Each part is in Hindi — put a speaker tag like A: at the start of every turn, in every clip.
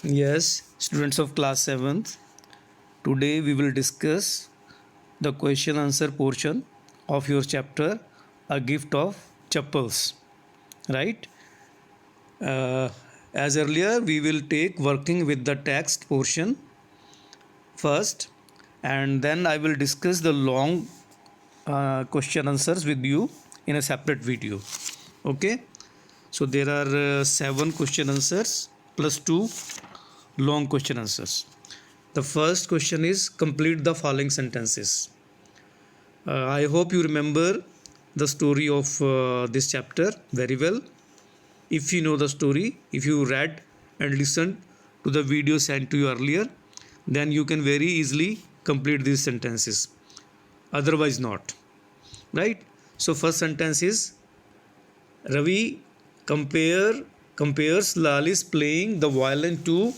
A: Yes, students of class 7th, today we will discuss the question answer portion of your chapter A Gift of Chappals. Right? Uh, as earlier, we will take working with the text portion first, and then I will discuss the long question answers with you in a separate video. Okay? So there are 7 question answers plus 2 long question answers. The first question is complete the following sentences. I hope you remember the story of this chapter very well. If you know the story, if you read and listened to the video sent to you earlier, then you can very easily complete these sentences. Otherwise, not. Right? So, first sentence is Ravi compares Lali's playing the violin to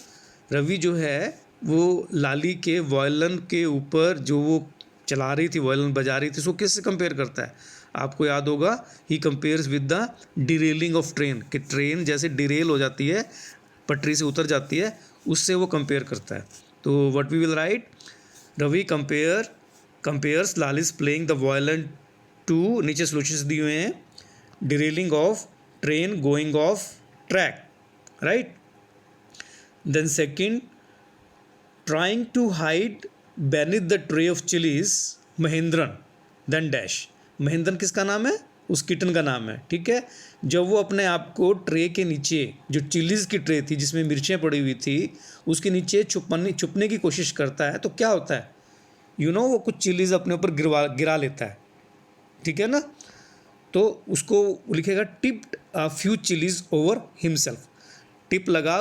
A: Ravi जो है वो लाली के वायलिन के ऊपर जो वो चला रही थी, वायलिन बजा रही थी, उसको किससे कंपेयर करता है? आपको याद होगा, he compares with the derailing of train, कि ट्रेन जैसे डिरेल हो जाती है, पटरी से उतर जाती है, उससे वो कंपेयर करता है. तो what we will write, Ravi compares Lali's playing the violin to, नीचे सोल्यूशंस दिए हुए हैं, derailing of train going off track. Right. Then second, trying to hide beneath the tray of chilies, Mahendran. Then dash. Mahendran किसका नाम है? उस किटन का नाम है. ठीक है. जब वो अपने आप को ट्रे के नीचे, जो चिलीज़ की ट्रे थी जिसमें मिर्चें पड़ी हुई थी, उसके नीचे छुपने की कोशिश करता है, तो क्या होता है? वो कुछ चिलीज़ अपने ऊपर गिरा लेता है. ठीक है ना. तो उसको लिखेगा tipped a few chillies over himself. Tip लगा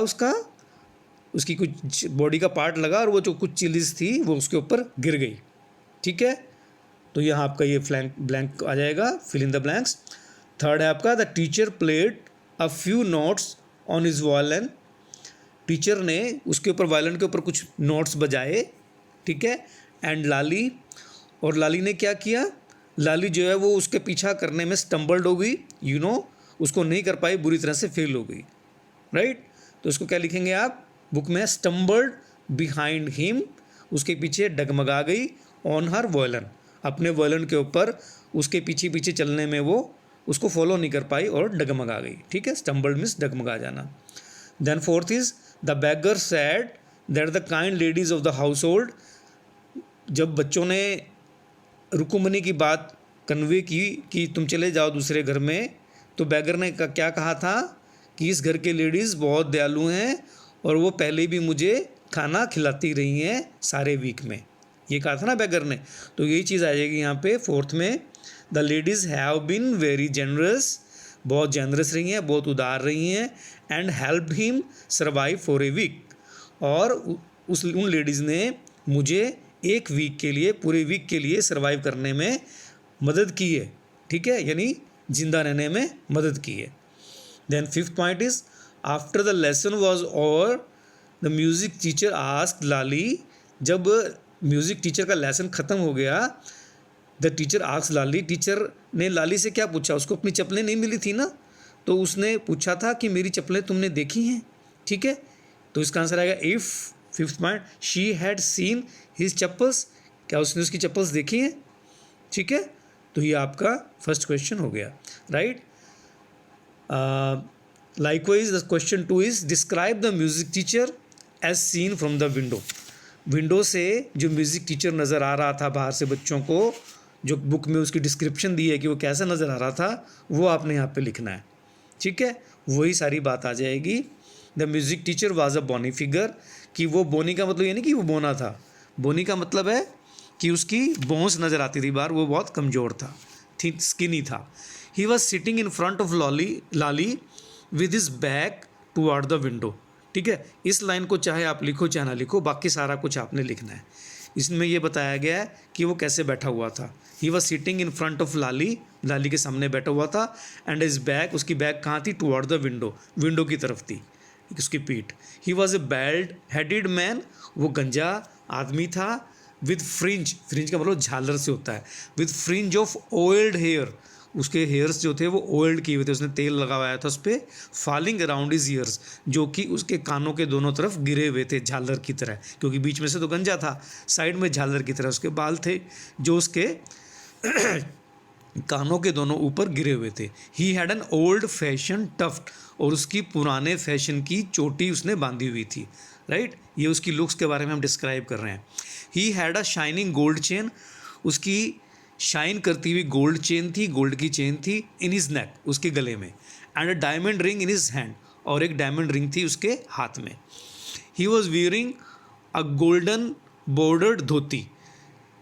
A: उसकी कुछ बॉडी का पार्ट लगा और वो जो कुछ चिलीज़ थी वो उसके ऊपर गिर गई. ठीक है. तो यहाँ आपका ये ब्लैंक आ जाएगा, fill in the blanks. Third है आपका the teacher played a few notes on his violin. Teacher ने उसके ऊपर वायलिन के ऊपर कुछ नोट्स बजाए. ठीक है. एंड लाली ने क्या किया? लाली जो है वो उसके पीछा करने में स्टम्बल्ड हो गई, उसको नहीं कर पाई, बुरी तरह से फेल हो गई. राइट. तो उसको क्या लिखेंगे आप बुक में? स्टम्बल्ड बिहाइंड हिम, उसके पीछे डगमगा गई. ऑन हर वायलिन, अपने वायलिन के ऊपर उसके पीछे पीछे चलने में वो उसको फॉलो नहीं कर पाई और डगमगा गई. ठीक है. स्टम्बल्ड मीन्स डगमगा जाना. Then fourth is the beggar said that the kind ladies of the household. जब बच्चों ने रुकुमनी की बात कन्वे की कि तुम चले जाओ दूसरे घर में, तो बैगर ने क्या कहा था कि इस घर के लेडीज़ बहुत दयालु हैं और वो पहले भी मुझे खाना खिलाती रही हैं सारे वीक में. ये कहा था ना बैगर ने. तो यही चीज़ आ जाएगी यहाँ पे फोर्थ में. The ladies have been very generous, बहुत जेनरस रही हैं, बहुत उदार रही हैं. And help him survive for a week, और उन लेडीज़ ने मुझे एक वीक के लिए, पूरे वीक के लिए सर्वाइव करने में मदद की है. ठीक है. यानी जिंदा रहने में मदद की है. Then fifth point is after the lesson was over the music teacher asked Lali. जब म्यूज़िक टीचर का लेसन ख़त्म हो गया, the teacher asked Lali, teacher ने लाली से क्या पूछा? उसको अपनी चप्पलें नहीं मिली थी ना, तो उसने पूछा था कि मेरी चप्पलें तुमने देखी हैं. ठीक है. तो इसका आंसर आएगा if. Fifth point, she had seen his chappals, क्या उसने उसकी चप्पल्स देखी हैं? ठीक है. तो ये आपका फर्स्ट क्वेश्चन हो गया. Right. Likewise, the question 2 is describe the music teacher as seen from the window. Window से जो म्यूज़िक टीचर नज़र आ रहा था बाहर से बच्चों को, जो बुक में उसकी डिस्क्रिप्शन दी है कि वो कैसा नज़र आ रहा था, वो आपने यहाँ पे लिखना है. ठीक है. वही सारी बात आ जाएगी. The music teacher was a bony figure, कि वो बोनी का मतलब ये नहीं कि वो बोना था. बोनी का मतलब है कि उसकी बोन्स नज़र आती थी बाहर, वो बहुत कमज़ोर था, स्किनी था. He was sitting in front of Lali with his back toward the window. ठीक है. इस लाइन को चाहे आप लिखो चाहे ना लिखो, बाकी सारा कुछ आपने लिखना है. इसमें यह बताया गया है कि वो कैसे बैठा हुआ था. He was sitting in front of Lali के सामने बैठा हुआ था. एंड हिज बैक, उसकी बैक कहाँ थी? टुवर्ड द विंडो की तरफ थी उसकी पीठ. He was a bald headed man, वो गंजा आदमी था. विद फ्रिंज का मतलब झालर से होता है. With fringe of oiled hair, उसके हेयर्स जो थे वो ऑयल्ड किए हुए थे, उसने तेल लगाया था उस पर, फॉलिंग अराउंड हिज ईयर्स, जो कि उसके कानों के दोनों तरफ गिरे हुए थे झालर की तरह, क्योंकि बीच में से तो गंजा था, साइड में झालर की तरह उसके बाल थे जो उसके कानों के दोनों ऊपर गिरे हुए थे। He had an old fashion tuft, और उसकी पुराने फैशन की चोटी उसने बांधी हुई थी, राइट। ये उसकी लुक्स के बारे में हम डिस्क्राइब कर रहे हैं। He had a shining gold chain, उसकी शाइन करती हुई गोल्ड चेन थी, गोल्ड की चेन थी, इन हिज नेक, उसके गले में, and a diamond ring in his hand, और एक डायमंड रिंग थी उसके हाथ में। He was wearing a golden bordered dhoti,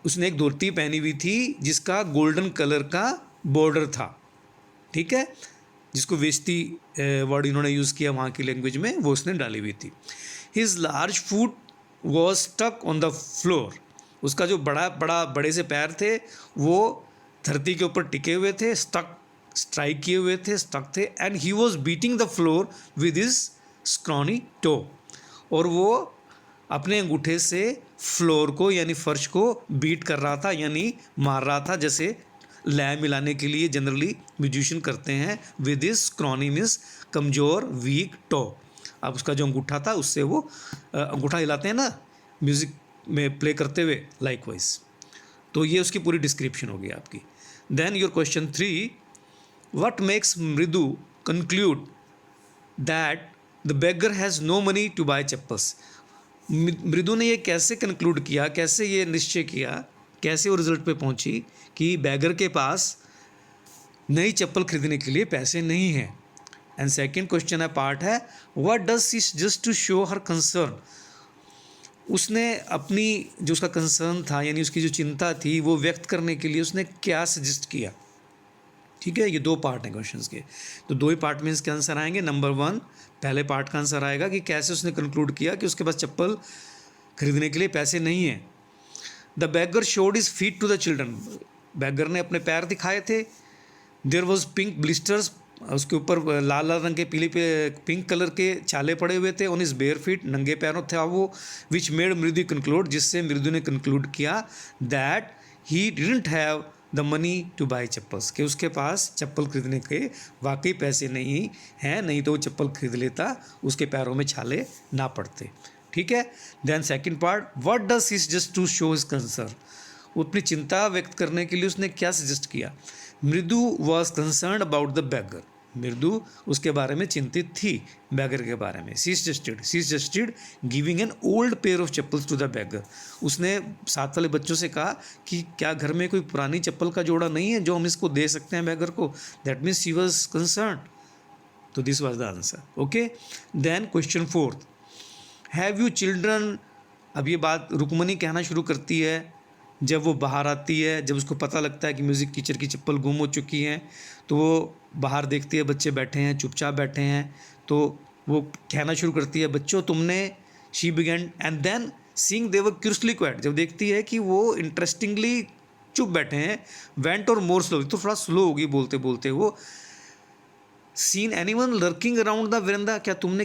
A: उसने एक धोती पहनी हुई थी जिसका गोल्डन कलर का बॉर्डर था, ठीक है, जिसको वेस्टी वर्ड इन्होंने यूज़ किया वहाँ की लैंग्वेज में, वो उसने डाली हुई थी। His large foot was stuck on the floor, उसका जो बड़े से पैर थे वो धरती के ऊपर टिके हुए थे, स्ट्राइक किए हुए थे, स्टक थे, and he was beating the floor with his scrawny toe, और वो अपने अंगूठे से फ्लोर को यानी फर्श को बीट कर रहा था, यानी मार रहा था, जैसे लय मिलाने के लिए जनरली म्यूजिशियन करते हैं, विद हिज स्क्रॉनी मीन्स कमज़ोर वीक टो। अब उसका जो अंगूठा था उससे वो अंगूठा हिलाते हैं ना म्यूज़िक में प्ले करते हुए, लाइकवाइज। तो ये उसकी पूरी डिस्क्रिप्शन होगी आपकी। Then your question 3, what makes Mridu conclude that the beggar has no money to buy chappals. Mridu ने ये कैसे कंक्लूड किया, कैसे ये निश्चय किया, कैसे वो रिजल्ट पे पहुंची कि बैगर के पास नई चप्पल खरीदने के लिए पैसे नहीं हैं। एंड सेकंड क्वेश्चन है पार्ट है, what does she just to show her concern, उसने अपनी जो उसका कंसर्न था यानी उसकी जो चिंता थी वो व्यक्त करने के लिए उसने क्या सजेस्ट किया, ठीक है। ये दो पार्ट हैं क्वेश्चंस के, तो दो ही पार्ट में इसके आंसर आएंगे। नंबर 1 पहले पार्ट का आंसर आएगा कि कैसे उसने कंक्लूड किया कि उसके पास चप्पल खरीदने के लिए पैसे नहीं हैं। The beggar showed his feet to the children, beggar ने अपने पैर दिखाए थे। देयर वॉज पिंक ब्लिस्टर्स, उसके ऊपर लाल लाल रंग के पीले पे पिंक कलर के छाले पड़े हुए थे। ऑन इज बेयर फीट, नंगे पैरों था वो। विच मेड मृदु कंक्लूड, जिससे मृदु ने कंक्लूड किया that he didn't have the money two by chappals, कि उसके पास चप्पल खरीदने के वाकई पैसे नहीं हैं, नहीं तो वो चप्पल खरीद लेता, उसके पैरों में छाले ना पड़ते, ठीक है। Then second part, what does he just to show his concern, वो अपनी चिंता व्यक्त करने के लिए उसने क्या सजेस्ट किया। मृदु was concern about the bagger, मृदु उसके बारे में चिंतित थी, बैगर के बारे में। She suggested giving an old pair of chappals to the beggar, उसने साथ वाले बच्चों से कहा कि क्या घर में कोई पुरानी चप्पल का जोड़ा नहीं है जो हम इसको दे सकते हैं बैगर को। That means she was concern, तो this was the answer, okay. Then question 4, have you children, अब ये बात रुक्मणी कहना शुरू करती है जब वो बाहर आती है, जब उसको पता लगता है कि म्यूज़िक टीचर की चप्पल गुम हो चुकी है, तो वो बाहर देखती है बच्चे बैठे हैं, चुपचाप बैठे हैं, तो वो कहना शुरू करती है, बच्चों तुमने, she began, and then seeing they were curiously quiet, जब देखती है कि वो इंटरेस्टिंगली चुप बैठे हैं, वेंट और मोर स्लो, तो थोड़ा स्लो होगी बोलते बोलते वो। Seen anyone lurking around the veranda, क्या तुमने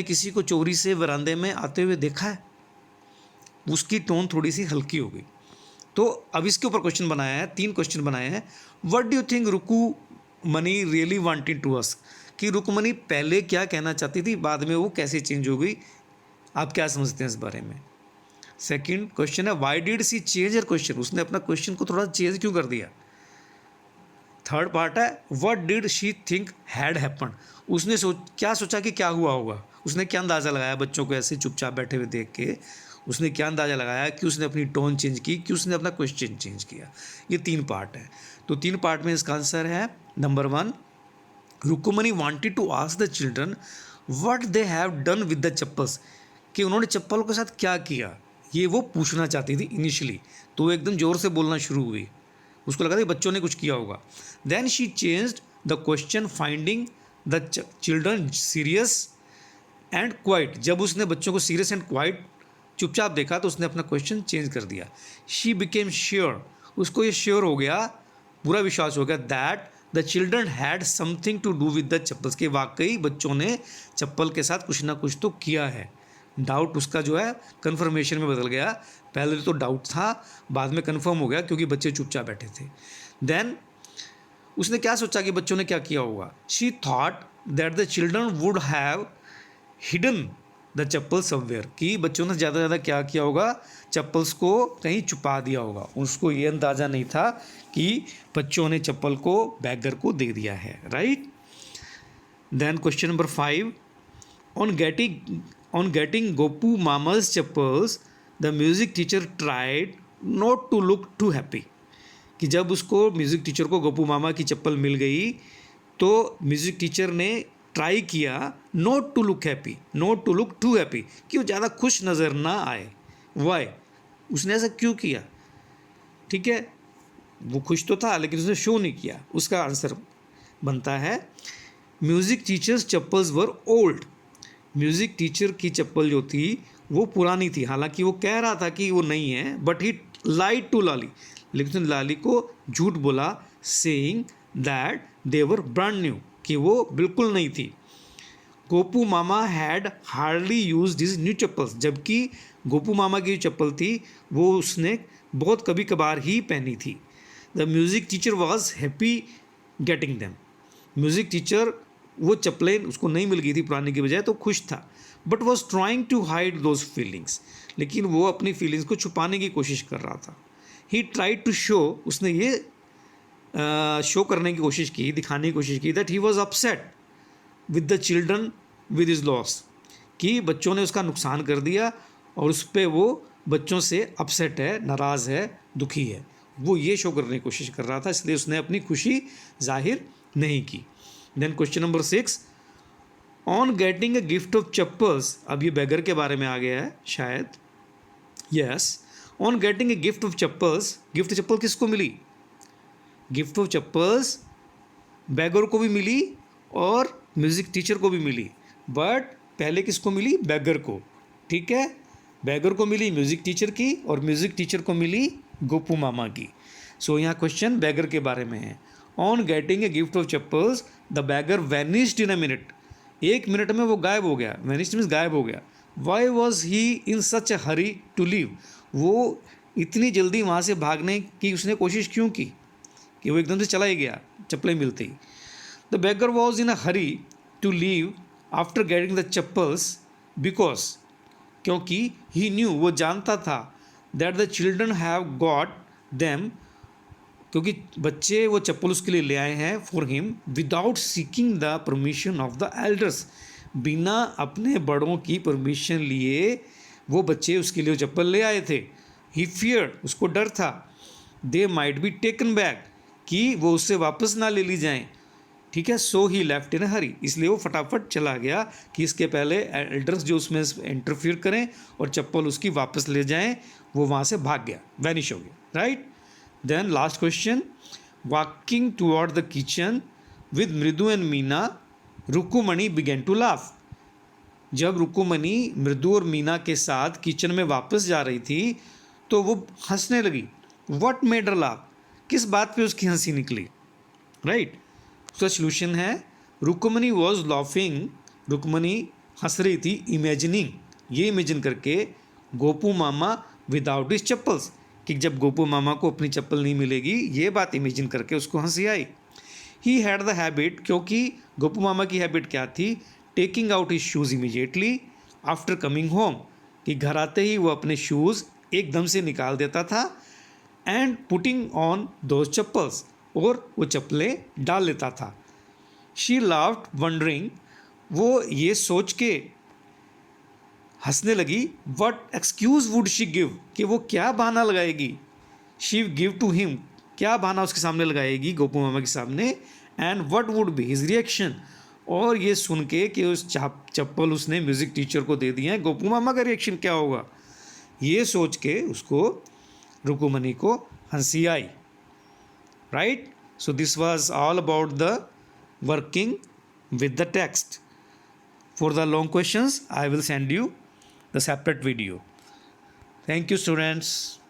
A: किसी को चोरी से वरांदे में आते हुए देखा है। उसकी टोन थोड़ी सी हल्की हो गई। तो अब इसके ऊपर क्वेश्चन बनाया है, 3 क्वेश्चन बनाए हैं। What do you think Rukmini really wanted to ask, कि रुक्मणी पहले क्या कहना चाहती थी, बाद में वो कैसे चेंज हो गई, आप क्या समझते हैं इस बारे में। सेकंड क्वेश्चन है, why did she change her question, उसने अपना क्वेश्चन को थोड़ा चेंज क्यों कर दिया। थर्ड पार्ट है, what did she think had happened, उसने क्या सोचा कि क्या हुआ होगा, उसने क्या अंदाज़ा लगाया बच्चों को ऐसे चुपचाप बैठे हुए देख के, उसने क्या अंदाज़ा लगाया कि उसने अपनी टोन चेंज की, कि उसने अपना क्वेश्चन चेंज किया। ये 3 पार्ट है, तो 3 पार्ट में इसका आंसर है number 1, Rukmini wanted to ask the children what they have done with the chappals, कि उन्होंने चप्पल के साथ क्या किया, ये वो पूछना चाहती थी इनिशियली। तो वो एकदम ज़ोर से बोलना शुरू हुई, उसको लगा था बच्चों ने कुछ किया होगा। Then she changed the question finding the children serious and quiet, जब उसने बच्चों को सीरियस एंड क्वाइट चुपचाप देखा तो उसने अपना क्वेश्चन चेंज कर दिया। शी बिकेम श्योर, उसको ये श्योर हो गया, पूरा विश्वास हो गया, that the children had something to do with the chappals, के वाकई बच्चों ने चप्पल के साथ कुछ ना कुछ तो किया है। डाउट उसका जो है कन्फर्मेशन में बदल गया, पहले तो डाउट था, बाद में कन्फर्म हो गया क्योंकि बच्चे चुपचाप बैठे थे। देन उसने क्या सोचा कि बच्चों ने क्या किया होगा? She thought that the children would have hidden the chappal somewhere, कि बच्चों ने ज़्यादा से ज़्यादा क्या किया होगा? चप्पल्स को कहीं छुपा दिया होगा। उसको ये अंदाज़ा नहीं था कि बच्चों ने चप्पल को बैगर को दे दिया है, right. Then question number 5, on getting Gopu मामा's chappals the music teacher tried not to look too happy, कि जब उसको म्यूज़िक टीचर को गोपू मामा की चप्पल मिल गई तो म्यूज़िक टीचर ने ट्राई किया not to look happy, not to look too happy, कि वो ज़्यादा खुश नज़र ना आए। वाई? उसने ऐसा क्यों किया? ठीक है, वो खुश तो था लेकिन उसने शो नहीं किया। उसका आंसर बनता है म्यूज़िक टीचर्स चप्पल्स वर ओल्ड, म्यूज़िक टीचर की चप्पल जो थी वो पुरानी थी। हालांकि वो कह रहा था कि वो नहीं है, बट ही लाइड टू लाली, लेकिन उसने लाली को झूठ बोला, saying that they were brand new, कि वो बिल्कुल नहीं थी। गोपू मामा had hardly use this new chappals, जबकि गोपू मामा की जो चप्पल थी वो उसने बहुत कभी कभार ही पहनी थी। The music teacher was happy getting them, music teacher वो चप्पलें उसको नहीं मिल गई थी पुराने की बजाय तो खुश था, but was trying to hide those feelings, लेकिन वो अपनी फीलिंग्स को छुपाने की कोशिश कर रहा था। ही ट्राइड टू शो, उसने ये शो करने की कोशिश की, दिखाने की कोशिश की, that he was upset with the children with is loss, कि बच्चों ने उसका नुकसान कर दिया और उस पर वो बच्चों से अपसेट है, नाराज़ है, दुखी है। वो ये शो करने की कोशिश कर रहा था, इसलिए उसने अपनी खुशी जाहिर नहीं की। Then question number 6, on getting a gift of chappals, अब ये बैगर के बारे में आ गया है शायद। Yes, on getting a gift of chappals, gift चप्पल किसको मिली? गिफ्ट ऑफ चप्पल्स बैगर को भी मिली और म्यूज़िक टीचर को भी मिली, बट पहले किसको मिली? बैगर को। ठीक है, बैगर को मिली म्यूज़िक टीचर की और म्यूज़िक टीचर को मिली गोपू मामा की। सो यहाँ क्वेश्चन बैगर के बारे में है। On getting a gift of chappals the bagger vanished in a minute, 1 minute में वो गायब हो गया। वैनिश्ड मीन्स गायब हो गया। Why was he in such a hurry to leave, वो इतनी जल्दी वहाँ से भागने की उसने कोशिश क्यों की कि वो एकदम से चला ही गया चप्पलें मिलते ही। The beggar was in a hurry to leave after getting the chappals because, क्योंकि ही न्यू, वो जानता था, that the children have got them, क्योंकि बच्चे वो चप्पल उसके लिए ले आए हैं, for him without seeking the permission of the elders, बिना अपने बड़ों की परमिशन लिए वो बच्चे उसके लिए चप्पल ले आए थे। ही फियर्ड, उसको डर था, they might be taken back, कि वो उससे वापस ना ले ली जाएं। ठीक है, सो ही लेफ्ट इन हरी, इसलिए वो फटाफट चला गया कि इसके पहले एल्डर्स जो उसमें इंटरफियर करें और चप्पल उसकी वापस ले जाएं, वो वहाँ से भाग गया, वैनिश हो गया, right. Then last question, walking toward the kitchen with Mridu and Meena Rukumani began to laugh, जब रुकुमणि मृदु और मीना के साथ किचन में वापस जा रही थी तो वो हंसने लगी। व्हाट मेड हर लाफ, किस बात पे उसकी हंसी निकली, राइट। उसका सोल्यूशन है रुक्मणी वॉज लाफिंग, रुक्मणी हंस रही थी, इमेजिनिंग, ये इमेजिन करके, गोपू मामा विदाउट हिज चप्पल्स, कि जब गोपू मामा को अपनी चप्पल नहीं मिलेगी, ये बात इमेजिन करके उसको हंसी आई। ही हैड द हैबिट, क्योंकि गोपू मामा की हैबिट क्या थी? Taking out his shoes immediately after coming home, कि घर आते ही वो अपने शूज़ एकदम से निकाल देता था, and putting on those chappals, और वो चप्पलें डाल लेता था। शी लाफ्ड वंडरिंग, वो ये सोच के हंसने लगी, what excuse would she give, कि वो क्या बहाना लगाएगी, शी गिव टू हिम, क्या बहाना उसके सामने लगाएगी, गोपू मामा के सामने, and what would be his reaction, और ये सुन के कि उस चप्पल उसने म्यूज़िक टीचर को दे दिए हैं, गोपू मामा का रिएक्शन क्या होगा, ये सोच के उसको, रुकुमणि को हंसी आई, right? So this was all about the working with the text. For the long questions, I will send you the separate video. Thank you, students.